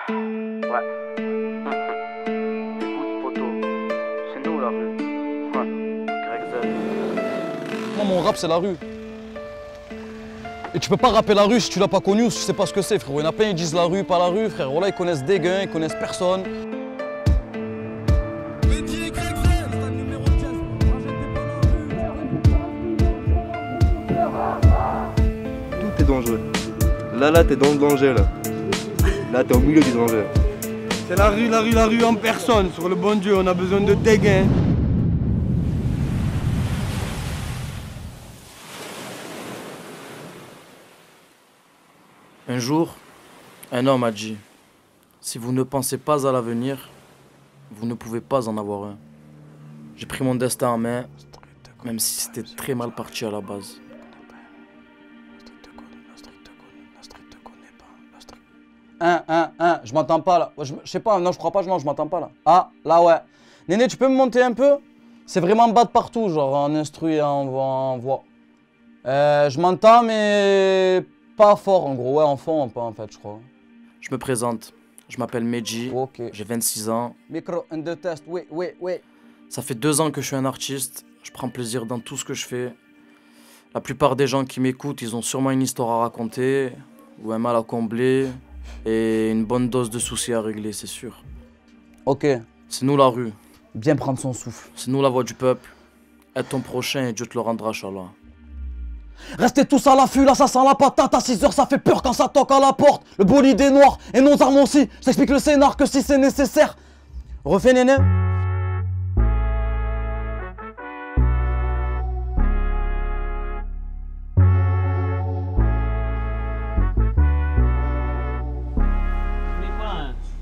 Ouais. Écoute, poto, c'est nous la rue. Greg Z. Moi, mon rap, c'est la rue. Et tu peux pas rapper la rue si tu l'as pas connu ou si tu sais pas ce que c'est, frérot. Il y en a plein, ils disent la rue, pas la rue, frérot. Là, ils connaissent des gains, ils connaissent personne. Tout est dangereux. Là, t'es dans le danger, là. Là, t'es au milieu du danger. C'est la rue en personne. Sur le bon Dieu, on a besoin de dégains. Un jour, un homme a dit « Si vous ne pensez pas à l'avenir, vous ne pouvez pas en avoir un. » J'ai pris mon destin en main, même si c'était très mal parti à la base. Je m'entends pas là. Je sais pas, non, je crois pas, non, je m'entends pas là. Ah, là, ouais. Néné, tu peux me monter un peu? C'est vraiment bas de partout, genre en instru et en voix. Je m'entends, mais pas fort en gros. Ouais, en fond, un peu en fait, je crois. Je me présente, je m'appelle Medji, j'ai 26 ans. Micro, un, deux, test, oui. Ça fait 2 ans que je suis un artiste, je prends plaisir dans tout ce que je fais. La plupart des gens qui m'écoutent, ils ont sûrement une histoire à raconter, ou un mal à combler, et une bonne dose de soucis à régler, c'est sûr. Ok. C'est nous la rue. Bien prendre son souffle. C'est nous la voix du peuple. Aide ton prochain et Dieu te le rendra, Inch'Allah. Restez tous à l'affût, là ça sent la patate, à 6 h ça fait peur quand ça toque à la porte. Le bolide est noir et nos armes aussi. Je t'explique le scénar que si c'est nécessaire. Refais néné.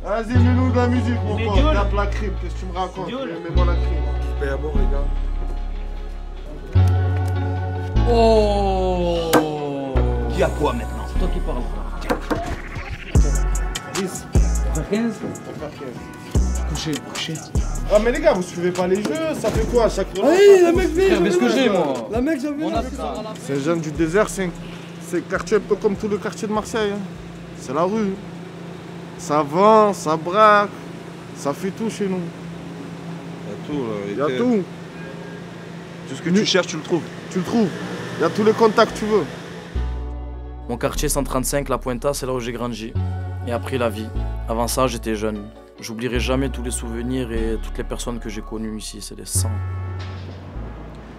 Vas-y, mets-nous de la musique, mon pote. Tape la crime, qu'est-ce que tu me racontes? Mets-moi la crime. Paye à boire, les gars. Oh. Dis à quoi maintenant? C'est toi qui parles. 10. On fait 15. Couché. Ah, mais les gars, vous suivez pas les jeux, ça fait quoi à chaque fois? Oui, le mec vient. Mais ce que j'ai moi. La mec, j'ai vu. C'est un jeune du désert, c'est un quartier un peu comme tout le quartier de Marseille. Hein. C'est la rue. Ça vend, ça braque, ça fait tout chez nous. Il y a tout. Tout ce que tu cherches, tu le trouves. Tu le trouves. Il y a tous les contacts que tu veux. Mon quartier 135, La Puenta, c'est là où j'ai grandi et appris la vie. Avant ça, j'étais jeune. J'oublierai jamais tous les souvenirs et toutes les personnes que j'ai connues ici, c'est des 100.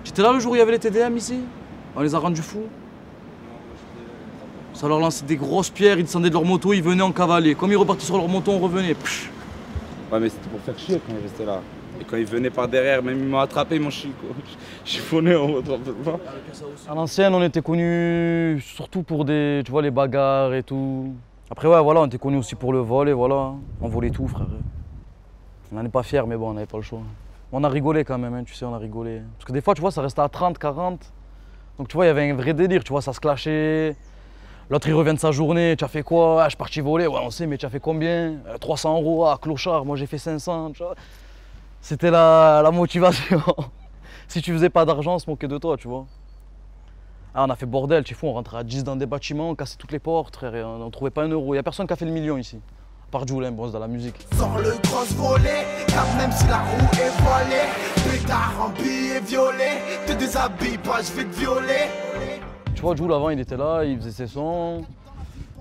J'étais là le jour où il y avait les TDM ici. On les a rendus fous. Ça leur lançait des grosses pierres, ils descendaient de leur moto, ils venaient en cavalier. Comme ils repartaient sur leur moto, on revenait. Psh. Ouais, mais c'était pour faire chier quand j'étais là. Et quand ils venaient par derrière, même ils m'ont attrapé, mon chiffonné en mode. À l'ancienne, on était connus surtout pour des, tu vois, les bagarres et tout. Après, ouais, voilà, on était connus aussi pour le vol et voilà. On volait tout, frère. On n'en est pas fiers, mais bon, on n'avait pas le choix. On a rigolé quand même, hein, tu sais, on a rigolé. Parce que des fois, tu vois, ça restait à 30, 40. Donc, tu vois, il y avait un vrai délire, tu vois, ça se clashait. L'autre, il revient de sa journée, tu as fait quoi? Ah, je suis parti voler, ouais, on sait, mais tu as fait combien? 300 €, ah, clochard, moi j'ai fait 500, tu vois. C'était la motivation. Si tu faisais pas d'argent, on se moquait de toi, tu vois. Ah, on a fait bordel, tu fou, on rentrait à 10 dans des bâtiments, on cassait toutes les portes, frère, et on trouvait pas 1 €. Il y a personne qui a fait le million ici, à part Jules, boss de la musique. Sors le grosse volet, car même si la roue est voilée, pétard en billets violets, te déshabille pas, je vais te violer. Tu vois, Jules, avant, il était là, il faisait ses sons.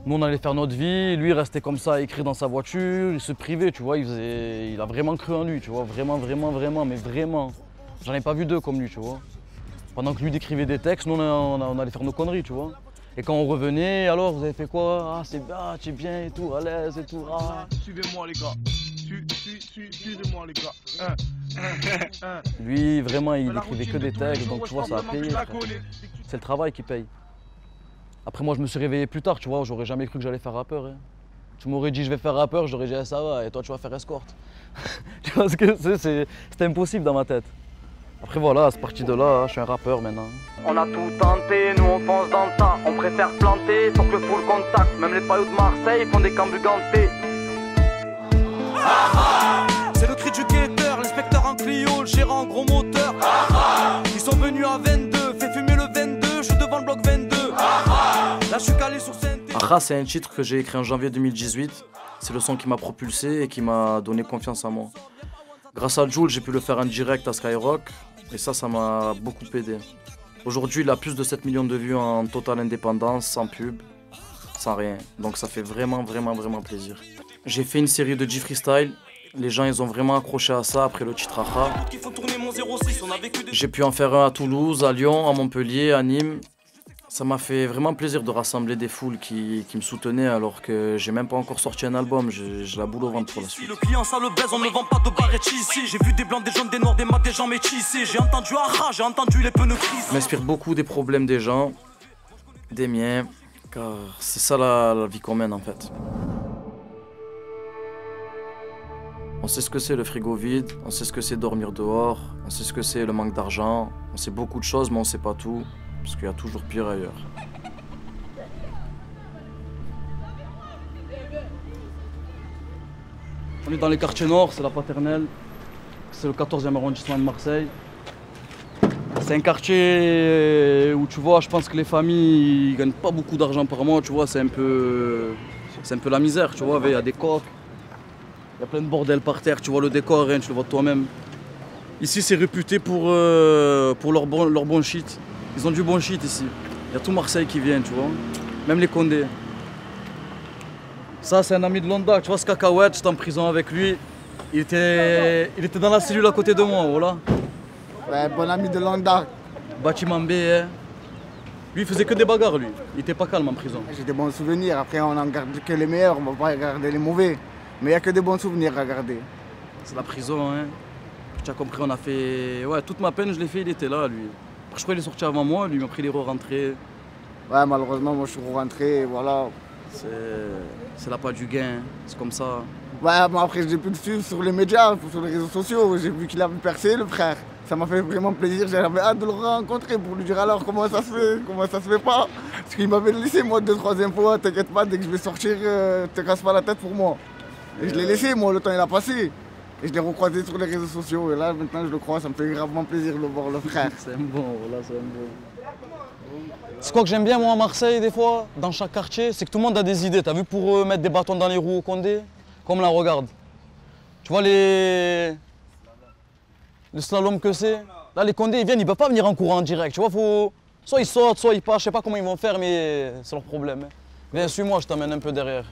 Nous, on allait faire notre vie. Lui, il restait comme ça, à écrire dans sa voiture. Il se privait, tu vois. Il a vraiment cru en lui, tu vois. Vraiment, mais vraiment. J'en ai pas vu 2 comme lui, tu vois. Pendant que lui décrivait des textes, nous, on allait faire nos conneries, tu vois. Et quand on revenait, alors, vous avez fait quoi? Ah, c'est bien, tu es bien et tout, à l'aise et tout. Ah. Suivez-moi, les gars. Suivez-moi, les gars. Lui, vraiment, il écrivait que des textes, donc tu vois, ça a payé. C'est le travail qui paye. Après, moi, je me suis réveillé plus tard, tu vois, j'aurais jamais cru que j'allais faire rappeur. Hein. Tu m'aurais dit, je vais faire rappeur, j'aurais dit, ah, ça va, et toi, tu vas faire escorte. Tu vois ce que c'est? C'était impossible dans ma tête. Après, voilà, c'est parti de là, je suis un rappeur maintenant. On a tout tenté, nous on fonce dans le tas. On préfère planter, faut que le full contact. Même les paillots de Marseille font des cambus gantés. C'est le cri du guetteur, l'inspecteur en Clio, le gérant en gros moteur. Ils sont venus à 22, fais fumer le 22, je suis devant le bloc 22. Là je suis calé sur scène. Aha, c'est un titre que j'ai écrit en janvier 2018. C'est le son qui m'a propulsé et qui m'a donné confiance en moi. Grâce à Jul, j'ai pu le faire en direct à Skyrock et ça m'a beaucoup aidé. Aujourd'hui, il a plus de 7 millions de vues en totale indépendance, sans pub, sans rien. Donc ça fait vraiment plaisir. J'ai fait une série de G-Freestyle. Les gens, ils ont vraiment accroché à ça après le titre Aha. J'ai pu en faire un à Toulouse, à Lyon, à Montpellier, à Nîmes. Ça m'a fait vraiment plaisir de rassembler des foules qui me soutenaient alors que j'ai même pas encore sorti un album. J'ai la boule au ventre pour la suite. Le client ça le baise, on ne vend pas de barrettes ici. J'ai vu des blancs, des jaunes, des noirs, des mats, des gens métissés. J'ai entendu Aha, j'ai entendu les pneus crises. Je m'inspire beaucoup des problèmes des gens, des miens, car c'est ça la vie qu'on mène en fait. On sait ce que c'est le frigo vide, on sait ce que c'est dormir dehors, on sait ce que c'est le manque d'argent, on sait beaucoup de choses mais on sait pas tout, parce qu'il y a toujours pire ailleurs. On est dans les quartiers nord, c'est la Paternelle, c'est le 14e arrondissement de Marseille. C'est un quartier où tu vois, je pense que les familles ne gagnent pas beaucoup d'argent par mois, tu vois, c'est un peu la misère, tu vois, il y a des coques. Il y a plein de bordel par terre, tu vois le décor, hein, tu le vois toi-même. Ici, c'est réputé pour leur bon shit. Ils ont du bon shit ici. Il y a tout Marseille qui vient, tu vois. Même les Condés. Ça, c'est un ami de Londa, tu vois ce cacahuète, j'étais en prison avec lui. Il était dans la cellule à côté de moi, voilà. Ouais, bon ami de Londa. Bâtiment B, hein. Lui, il faisait que des bagarres, lui. Il était pas calme en prison. J'ai des bons souvenirs, après on en garde que les meilleurs, on va pas garder les mauvais. Mais il n'y a que des bons souvenirs à garder. C'est la prison, hein. Tu as compris, on a fait... Ouais, toute ma peine, je l'ai fait, il était là, lui. Après, je crois qu'il est sorti avant moi, lui, il m'a pris les re-rentrées. Ouais, malheureusement, moi, je suis rentré, voilà. C'est la pas du gain, c'est comme ça. Ouais, mais après, j'ai pu le suivre sur les médias, sur les réseaux sociaux. J'ai vu qu'il avait percé, le frère. Ça m'a fait vraiment plaisir, j'avais hâte de le rencontrer pour lui dire alors comment ça se fait pas. Parce qu'il m'avait laissé, moi, 2-3 fois, t'inquiète pas, dès que je vais sortir, te casse pas la tête pour moi. Et je l'ai laissé, moi, le temps il a passé. Et je l'ai recroisé sur les réseaux sociaux. Et là, maintenant, je le crois, ça me fait gravement plaisir de le voir, le frère. C'est un bon, voilà, c'est un bon. C'est quoi que j'aime bien, moi, à Marseille, des fois, dans chaque quartier, c'est que tout le monde a des idées. T'as vu, pour mettre des bâtons dans les roues au Condé, comme là, regarde. Tu vois le slalom que c'est. Là, les Condés, ils viennent, ils peuvent pas venir en courant en direct. Tu vois, soit ils sautent, soit ils passent. Je sais pas comment ils vont faire, mais c'est leur problème. Hein. Viens, suis-moi, je t'emmène un peu derrière.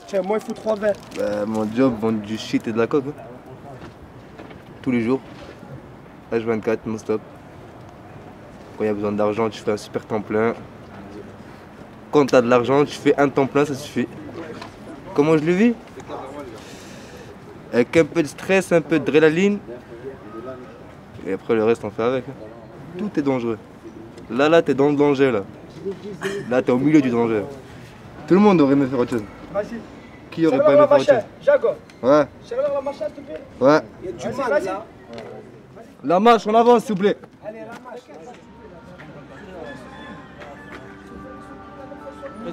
Tiens, moi il faut 3 verres. Bah, mon job, vendre du shit et de la coke. Hein. Tous les jours. H24, non-stop. Quand il y a besoin d'argent, tu fais un super temps plein. Quand tu as de l'argent, tu fais un temps plein, ça suffit. Comment je le vis? Avec un peu de stress, un peu d'adrénaline. Et après le reste, on fait avec. Hein. Tout est dangereux. Là, t'es dans le danger. Là, t'es au milieu du danger. Tout le monde aurait aimé faire autre chose. Qui aurait pas aimé faire autre chose? Jago. Ouais. Serre-leur la machine, s'il te plaît. Ouais. Il y a du mal là. La marche, on avance, s'il vous plaît. Allez, la marche.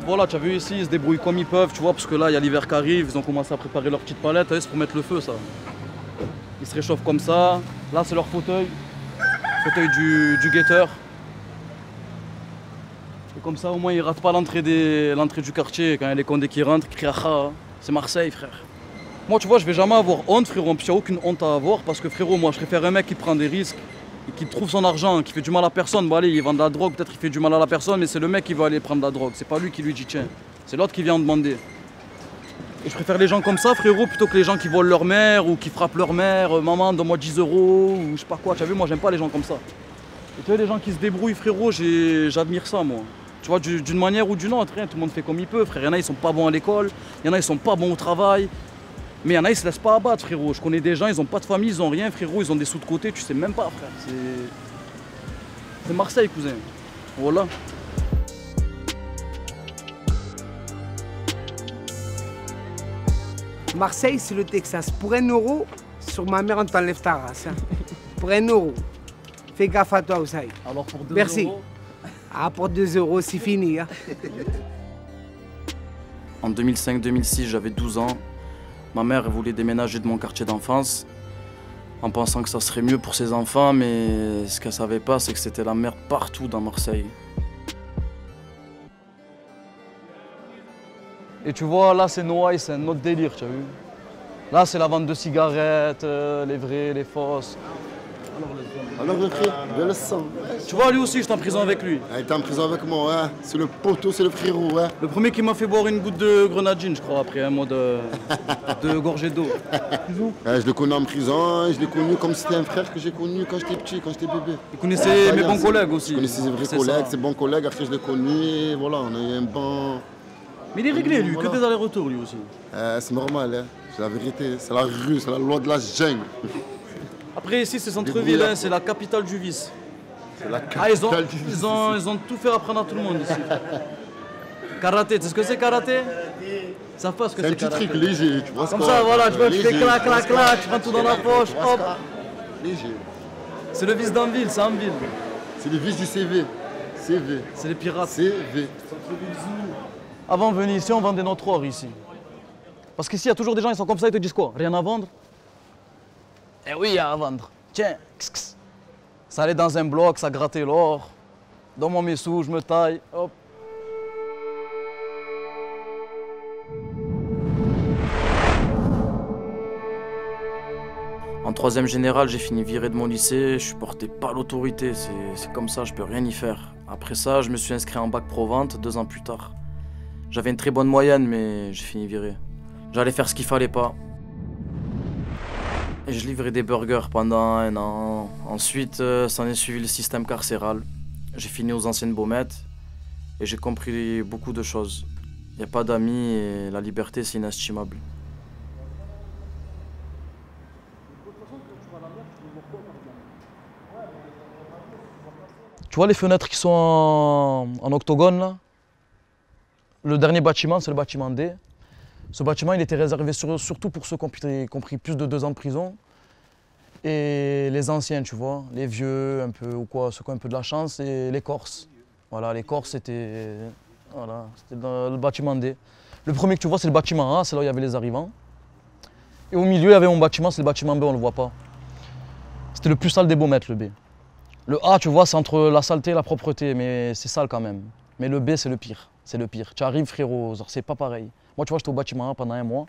Voilà, tu as vu ici, ils se débrouillent comme ils peuvent, tu vois, parce que là, il y a l'hiver qui arrive, ils ont commencé à préparer leur petite palette, c'est pour mettre le feu, ça. Ils se réchauffent comme ça. Là, c'est leur fauteuil du guetteur. Et comme ça, au moins, ils ratent pas l'entrée du quartier. Quand il y a les Condés qui rentrent, ils crient ah, c'est Marseille, frère. Moi, tu vois, je vais jamais avoir honte, frérot. Puis il n'y a aucune honte à avoir, parce que, frérot, moi, je préfère un mec qui prend des risques et qui trouve son argent, qui fait du mal à personne. Bon, allez, il vend de la drogue, peut-être qu'il fait du mal à la personne, mais c'est le mec qui va aller prendre de la drogue. C'est pas lui qui lui dit tiens, c'est l'autre qui vient en demander. Et je préfère les gens comme ça, frérot, plutôt que les gens qui volent leur mère ou qui frappent leur mère, maman, donne-moi 10 € ou je sais pas quoi. Tu as vu, moi, j'aime pas les gens comme ça. Et tu vois, les gens qui se débrouillent, frérot, j'admire ça, moi. Tu vois, d'une manière ou d'une autre, hein, tout le monde fait comme il peut, frère. Il y en a, ils sont pas bons à l'école, il y en a, ils sont pas bons au travail. Mais il y en a, ils se laissent pas abattre, frérot. Je connais des gens, ils ont pas de famille, ils ont rien, frérot, ils ont des sous de côté, tu sais même pas, frère. C'est Marseille, cousin. Voilà. Marseille, c'est le Texas. Pour 1 €, sur ma mère, on t'enlève ta race. Hein. Pour 1 €. Fais gaffe à toi, Oussaï. Alors pour 2 Merci. €. Ah, pour 2 €, c'est fini. Hein. En 2005-2006, j'avais 12 ans. Ma mère voulait déménager de mon quartier d'enfance en pensant que ça serait mieux pour ses enfants, mais ce qu'elle savait pas, c'est que c'était la merde partout dans Marseille. Et tu vois, là, c'est Noailles, c'est un autre délire, tu as vu. Là, c'est la vente de cigarettes, les vraies, les fausses. Alors le frère, je le sens. Tu vois, lui aussi, j'étais en prison avec lui. Il était en prison avec moi, hein. C'est le poteau, c'est le frérot. Hein. Le premier qui m'a fait boire une goutte de grenadine, je crois, après un mois de gorgée d'eau. Je le connais en prison, je l'ai connu comme c'était un frère que j'ai connu quand j'étais petit, quand j'étais bébé. Il connaissait mes bons collègues aussi. Il connaissait ses vrais collègues, ses bons collègues, après je l'ai connu, et voilà, on a eu un bon... Mais il est réglé, lui, voilà. Que des allers-retours, lui aussi. C'est normal, hein. C'est la vérité, c'est la rue, c'est la loi de la jungle. Après, ici, c'est centre-ville, hein, c'est la capitale du vice. C'est la capitale du vice. Ils ont tout fait apprendre à tout le monde ici. Karaté, tu sais ce que c'est karaté? Ils savent pas ce que c'est karaté. C'est un petit truc léger, tu vois. Comme ça, voilà, tu vois, tu fais clac, clac, clac, tu prends tout dans la poche, hop. Léger. C'est le vice d'Anville, c'est Anville. C'est le vice du CV. CV. C'est les pirates. CV. Avant de venir ici, on vendait notre or ici. Parce qu'ici, il y a toujours des gens, ils sont comme ça, ils te disent quoi? Rien à vendre? Eh oui, il y a à vendre. Tiens, ça allait dans un bloc, ça grattait l'or. Donne-moi mes sous, je me taille, hop. En troisième générale, j'ai fini viré de mon lycée, je supportais pas l'autorité, c'est comme ça, je peux rien y faire. Après ça, je me suis inscrit en bac pro-vente 2 ans plus tard. J'avais une très bonne moyenne, mais j'ai fini viré. J'allais faire ce qu'il fallait pas. Et je livrais des burgers pendant 1 an. Ensuite, s'en est suivi le système carcéral. J'ai fini aux anciennes Baumettes et j'ai compris beaucoup de choses. Il n'y a pas d'amis et la liberté, c'est inestimable. Tu vois les fenêtres qui sont en octogone là? Le dernier bâtiment, c'est le bâtiment D. Ce bâtiment, il était réservé surtout pour ceux qui ont pris plus de 2 ans de prison. Et les anciens, tu vois, les vieux, un peu, ou quoi, ceux qui ont un peu de la chance, et les Corses. Voilà, les Corses, c'était dans le bâtiment D. Le premier que tu vois, c'est le bâtiment A, c'est là où il y avait les arrivants. Et au milieu, il y avait mon bâtiment, c'est le bâtiment B, on ne le voit pas. C'était le plus sale des Baumettes, le B. Le A, tu vois, c'est entre la saleté et la propreté, mais c'est sale quand même. Mais le B, c'est le pire. C'est le pire. Tu arrives, frérot, c'est pas pareil. Moi, tu vois, j'étais au bâtiment A pendant 1 mois.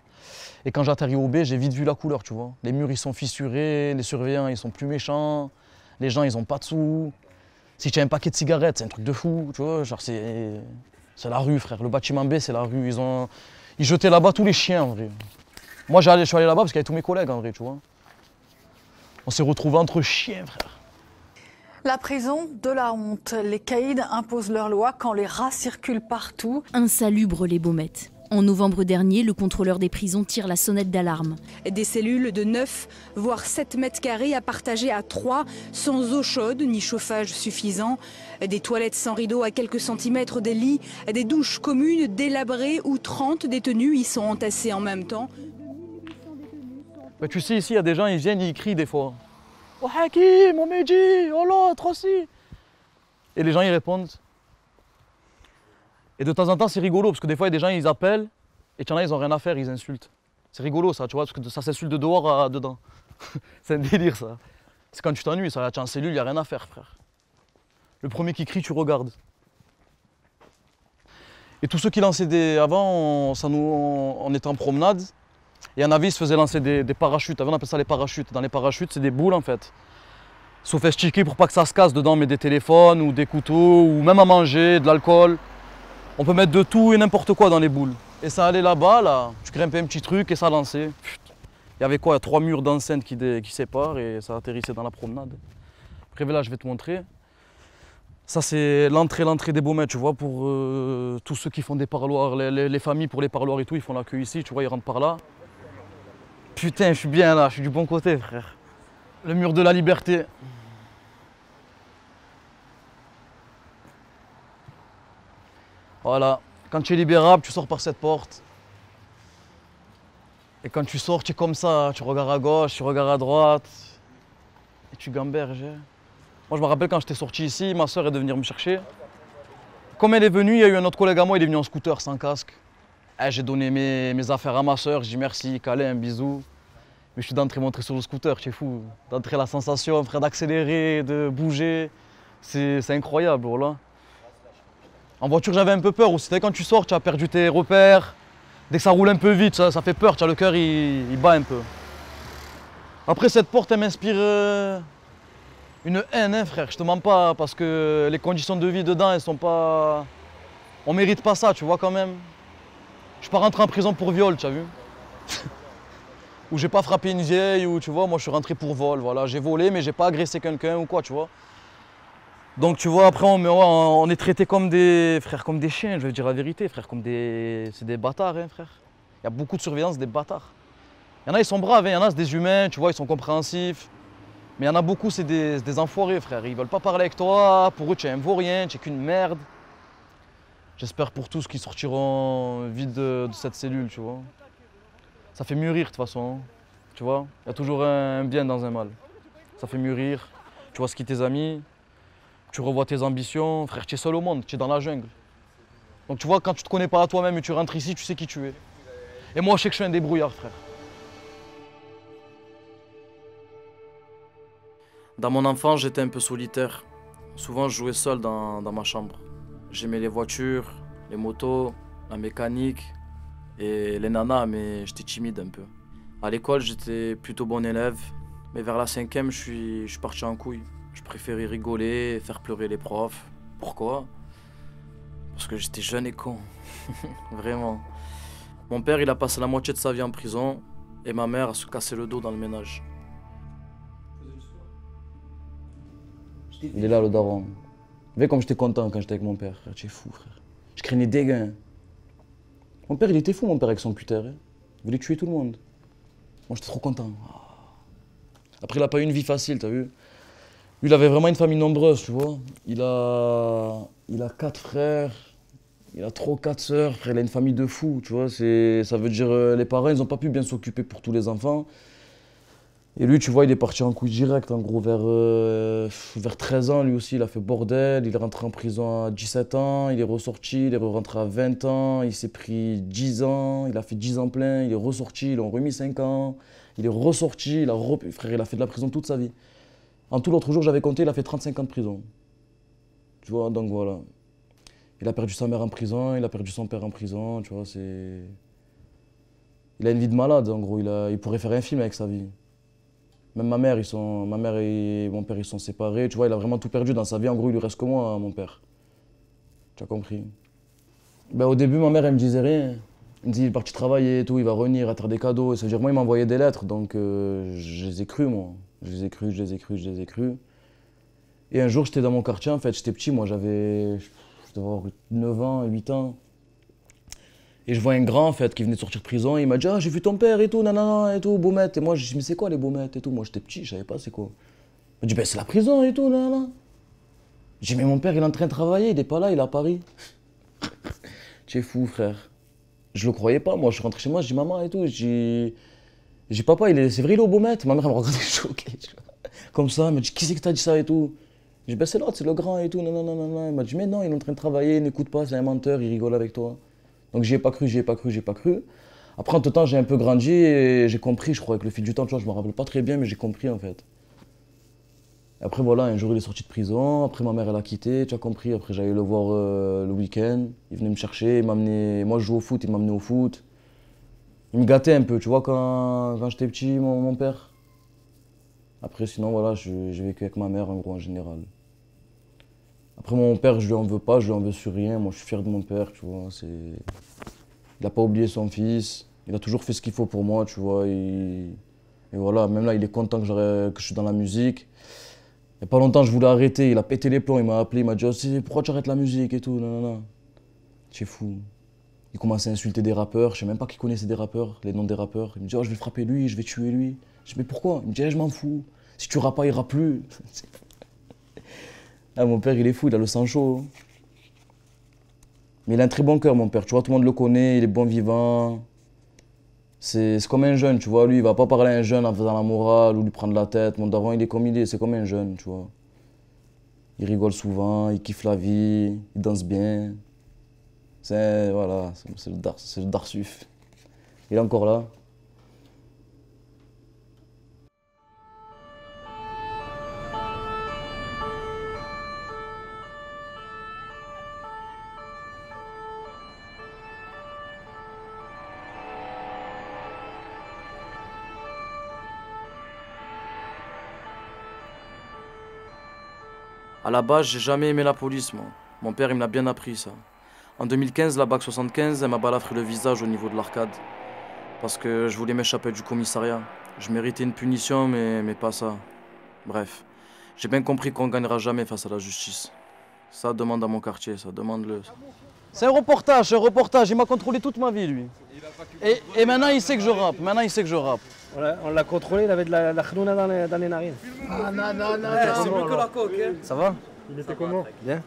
Et quand j'atterris au B, j'ai vite vu la couleur, tu vois. Les murs, ils sont fissurés, les surveillants, ils sont plus méchants. Les gens, ils ont pas de sous. Si tu as un paquet de cigarettes, c'est un truc de fou, tu vois. Genre, c'est la rue, frère. Le bâtiment B, c'est la rue. Ils jetaient là-bas tous les chiens, en vrai. Moi, je suis allé là-bas parce qu'il y avait tous mes collègues, en vrai, tu vois. On s'est retrouvés entre chiens, frère. La prison de la honte. Les caïds imposent leur loi quand les rats circulent partout. Insalubres les Baumettes. En novembre dernier, le contrôleur des prisons tire la sonnette d'alarme. Des cellules de 9, voire 7 mètres carrés à partager à 3, sans eau chaude ni chauffage suffisant. Des toilettes sans rideaux à quelques centimètres des lits, des douches communes délabrées où 30 détenus y sont entassés en même temps. Bah, tu sais, ici, il y a des gens, ils viennent, ils crient des fois. Oh Hakim, oh Mehdi, oh l'autre aussi. Et les gens, ils répondent. Et de temps en temps, c'est rigolo, parce que des fois, il y a des gens, ils appellent, et qu'il y en a, ils n'ont rien à faire, ils insultent. C'est rigolo, ça, tu vois, parce que ça s'insulte de dehors à dedans. C'est un délire, ça. C'est quand tu t'ennuies, ça, tu es en cellule, il n'y a rien à faire, frère. Le premier qui crie, tu regardes. Et tous ceux qui lançaient des... Avant, on était en promenade, et en avis, ils se faisaient lancer des parachutes. Avant, on appelle ça les parachutes. Dans les parachutes, c'est des boules, en fait. Sophistiquées pour pas que ça se casse dedans, mais des téléphones, ou des couteaux, ou même à manger, de l'alcool. On peut mettre de tout et n'importe quoi dans les boules. Et ça allait là-bas, là, tu grimpais un petit truc et ça lançait. Il y avait quoi? 3 murs d'enceinte qui séparent et ça atterrissait dans la promenade. Après là, je vais te montrer. Ça, c'est l'entrée des Baumettes, tu vois, pour tous ceux qui font des parloirs, les familles pour les parloirs et tout, ils font la queue ici, tu vois, ils rentrent par là. Putain, je suis bien là, je suis du bon côté, frère. Le mur de la liberté. Voilà, quand tu es libérable, tu sors par cette porte. Et quand tu sors, tu es comme ça, tu regardes à gauche, tu regardes à droite. Et tu gamberges. Moi, je me rappelle quand j'étais sorti ici, ma soeur est venue me chercher. Comme elle est venue, il y a eu un autre collègue à moi, il est venu en scooter sans casque. J'ai donné mes affaires à ma soeur, j'ai dit merci, câlin, un bisou. Mais je suis d'entrée montré sur le scooter, tu es fou. D'entrer la sensation, frère, d'accélérer, de bouger. C'est incroyable, voilà. En voiture, j'avais un peu peur aussi. Quand tu sors, tu as perdu tes repères. Dès que ça roule un peu vite, ça fait peur, tu vois, le cœur il bat un peu. Après cette porte, elle m'inspire une haine, hein, frère, je te mens pas, parce que les conditions de vie dedans, elles sont pas... On mérite pas ça, tu vois, quand même. Je suis pas rentré en prison pour viol, tu as vu. Ou j'ai pas frappé une vieille, ou tu vois, moi je suis rentré pour vol, voilà. J'ai volé, mais j'ai pas agressé quelqu'un ou quoi, tu vois. Donc tu vois, après on est traités comme des frères, comme des chiens, je vais dire la vérité, frère, comme des... C'est des bâtards, hein, frère. Il y a beaucoup de surveillance, des bâtards. Il y en a, ils sont braves, hein, il y en a, c'est des humains, tu vois, ils sont compréhensifs. Mais il y en a beaucoup, c'est des enfoirés, frère. Ils veulent pas parler avec toi, pour eux, tu es un vaurien, tu es qu'une merde. J'espère pour tous qu'ils sortiront vite de cette cellule, tu vois. Ça fait mûrir, de toute façon, hein, tu vois. Il y a toujours un bien dans un mal. Ça fait mûrir, tu vois ce qui tes amis, tu revois tes ambitions. Frère, tu es seul au monde, tu es dans la jungle. Donc tu vois, quand tu te connais pas à toi-même et tu rentres ici, tu sais qui tu es. Et moi, je sais que je suis un débrouillard, frère. Dans mon enfance, j'étais un peu solitaire. Souvent, je jouais seul dans ma chambre. J'aimais les voitures, les motos, la mécanique et les nanas, mais j'étais timide un peu. À l'école, j'étais plutôt bon élève, mais vers la 5e, je suis parti en couille. Je préférais rigoler, faire pleurer les profs. Pourquoi? Parce que j'étais jeune et con. Vraiment. Mon père, il a passé la moitié de sa vie en prison et ma mère a se cassé le dos dans le ménage. Il est là, le daron. Tu vois comme j'étais content quand j'étais avec mon père, frère. Tu es fou, frère. Je craignais des gains. Mon père, il était fou, mon père, avec son cutter. Hein. Il voulait tuer tout le monde. Moi, j'étais trop content. Après, il n'a pas eu une vie facile, t'as vu. Lui, il avait vraiment une famille nombreuse, tu vois. Il a 4 frères. Il a 3 ou 4 sœurs. Frère, il a une famille de fous, tu vois. Ça veut dire les parents, ils n'ont pas pu bien s'occuper pour tous les enfants. Et lui, tu vois, il est parti en couille direct, en gros, vers 13 ans, lui aussi, il a fait bordel, il est rentré en prison à 17 ans, il est ressorti, il est rentré à 20 ans, il s'est pris 10 ans, il a fait 10 ans plein, il est ressorti, ils l'ont remis 5 ans, il est ressorti, frère, il a fait de la prison toute sa vie. En tout, l'autre jour, j'avais compté, il a fait 35 ans de prison. Tu vois, donc voilà. Il a perdu sa mère en prison, il a perdu son père en prison, tu vois, c'est... Il a une vie de malade, en gros, il pourrait faire un film avec sa vie. Même ma mère et mon père, ils sont séparés. Tu vois, il a vraiment tout perdu dans sa vie. En gros, il lui reste que moi, hein, mon père. Tu as compris? Ben, au début, ma mère, elle me disait rien. Elle me dit, il est parti travailler et tout, il va revenir, à faire des cadeaux. Ça veut dire, moi, il m'envoyait des lettres, donc je les ai crues, moi. Je les ai crues. Et un jour, j'étais dans mon quartier, en fait, j'étais petit, moi, je devais avoir 9 ans, 8 ans. Et je vois un grand, en fait, qui venait de sortir de prison, et il m'a dit « Ah, j'ai vu ton père et tout, nanana, et tout, Baumette. » Et moi, je dis « Mais c'est quoi les Baumettes et tout ?» Moi, j'étais petit, je savais pas c'est quoi. Il m'a dit « Ben, c'est la prison et tout, nanana. » J'ai dit « Mais mon père, il est en train de travailler, il est pas là, il est à Paris. » Tu es fou, frère. Je le croyais pas, moi, je suis rentré chez moi, je dis « Maman et tout. » J'ai dit « Papa, c'est vrai, il est au Baumette. » Ma mère, elle me regardait choquée, tu vois. Comme ça, elle m'a dit « Qui c'est que t'as dit ça et tout ?» J'ai dit « Ben, c'est l'autre, c'est le grand et tout, nanana. » Elle m'a dit « Mais non, il est en train de travailler, n'écoute pas, c'est un menteur, il rigole avec toi. » Donc j'y ai pas cru. Après, entre-temps, j'ai un peu grandi et j'ai compris, je crois, avec le fil du temps, tu vois, je me rappelle pas très bien, mais j'ai compris, en fait. Après, voilà, un jour, il est sorti de prison, après, ma mère, elle a quitté, tu as compris. Après, j'allais le voir le week-end, il venait me chercher, il m'amenait... Moi, je jouais au foot, il m'amenait au foot. Il me gâtait un peu, tu vois, quand j'étais petit, mon père. Après, sinon, voilà, j'ai vécu avec ma mère, en gros, en général. Après, mon père, je lui en veux pas, je lui en veux sur rien. Moi, je suis fier de mon père, tu vois. Il n'a pas oublié son fils. Il a toujours fait ce qu'il faut pour moi, tu vois. Et voilà, même là, il est content que je suis dans la musique. Il n'y a pas longtemps, je voulais arrêter. Il a pété les plombs, il m'a appelé, il m'a dit oh, « Pourquoi tu arrêtes la musique et tout ?» Non. C'est fou. Il commence à insulter des rappeurs. Je sais même pas qui connaissait des rappeurs, les noms des rappeurs. Il me dit oh, « Je vais frapper lui, je vais tuer lui. » Je dis « Mais pourquoi ?» Il me dit je m'en fous. Si tu rappes pas, il rappe plus. » Ah, mon père, il est fou, il a le sang chaud. Mais il a un très bon cœur, mon père. Tu vois, tout le monde le connaît, il est bon vivant. C'est comme un jeune, tu vois. Lui, il va pas parler à un jeune en faisant la morale ou lui prendre la tête. Mon daron, il est comme il est, c'est comme un jeune, tu vois. Il rigole souvent, il kiffe la vie, il danse bien. Voilà, c'est le Darsuf. Il est encore là. À la base, j'ai jamais aimé la police, moi. Mon père, il me l'a bien appris, ça. En 2015, la BAC 75, elle m'a balafré le visage au niveau de l'arcade. Parce que je voulais m'échapper du commissariat. Je méritais une punition, mais pas ça. Bref, j'ai bien compris qu'on ne gagnera jamais face à la justice. Ça demande à mon quartier, ça demande-le. C'est un reportage, il m'a contrôlé toute ma vie, lui. Et maintenant, il sait que je rappe, On l'a contrôlé, il avait de la khnouna dans les narines. Ah non, C'est mieux que la coque, hein. Ça va? Il était comment? Bien.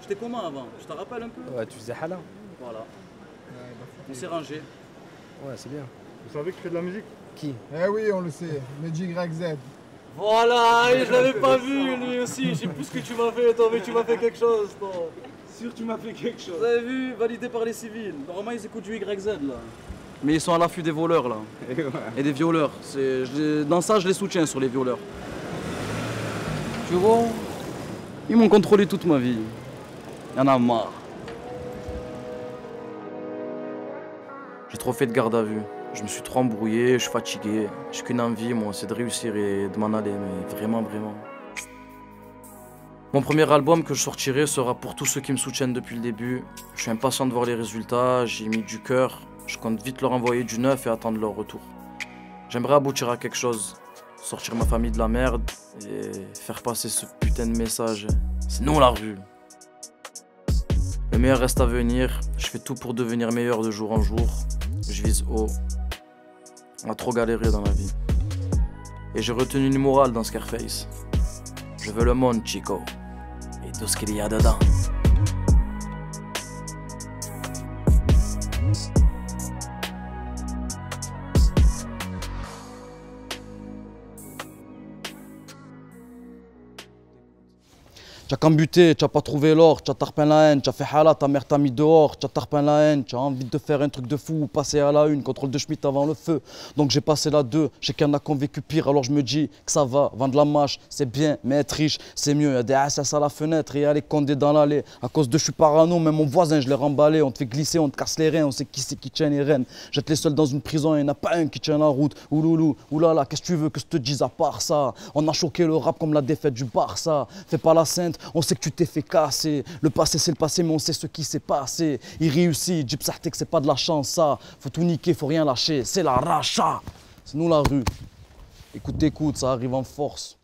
J'étais comment avant? Je te rappelle un peu? Ouais, tu faisais hala. Voilà. On s'est rangé. Ouais, c'est bien. Vous savez qui fait de la musique? Qui? Eh oui, on le sait, Medji YZ. Voilà, et je l'avais pas vu lui aussi. Je sais plus ce que tu m'as fait, toi, mais tu m'as fait quelque chose, toi. Sûr, tu m'as fait quelque chose. Vous avez vu, validé par les civils. Normalement, ils écoutent du YZ là. Mais ils sont à l'affût des voleurs, là. Et des violeurs. Dans ça, je les soutiens sur les violeurs. Tu vois? Ils m'ont contrôlé toute ma vie. Y'en a marre. J'ai trop fait de garde à vue. Je me suis trop embrouillé, je suis fatigué. J'ai qu'une envie, moi, c'est de réussir et de m'en aller, mais vraiment, vraiment. Mon premier album que je sortirai sera pour tous ceux qui me soutiennent depuis le début. Je suis impatient de voir les résultats, j'y ai mis du cœur. Je compte vite leur envoyer du neuf et attendre leur retour. J'aimerais aboutir à quelque chose, sortir ma famille de la merde et faire passer ce putain de message. C'est nous la rue. Le meilleur reste à venir, je fais tout pour devenir meilleur de jour en jour. Je vise haut. On a trop galéré dans la vie. Et j'ai retenu une morale dans Scarface. Je veux le monde, Chico. Et tout ce qu'il y a dedans. Tu as cambuté, tu n'as pas trouvé l'or, tu as tarpin la haine, tu as fait hala, ta mère t'a mis dehors, tu as tarpin la haine, tu as envie de faire un truc de fou, passer à la une, contrôle de Schmitt avant le feu. Donc j'ai passé la 2, je sais qu'il y en a qui ont vécu pire, alors je me dis que ça va, vendre la mâche, c'est bien, mais être riche, c'est mieux. Il y a des SS à la fenêtre et il y a les condés dans l'allée. À cause de je suis parano, même mon voisin, je l'ai remballé, on te fait glisser, on te casse les reins, on sait qui c'est qui tient les rênes. Jette les seuls dans une prison, il n'y en a pas un qui tient la route. Ouloulou, oulala, qu'est-ce que tu veux que je te dise à part ça? On a choqué le rap comme la défaite du Barça. Fais pas la sainte, on sait que tu t'es fait casser. Le passé c'est le passé, mais on sait ce qui s'est passé. Il réussit, Jib Sahtek, c'est pas de la chance ça. Faut tout niquer, faut rien lâcher, c'est la racha. C'est nous la rue. Écoute, ça arrive en force.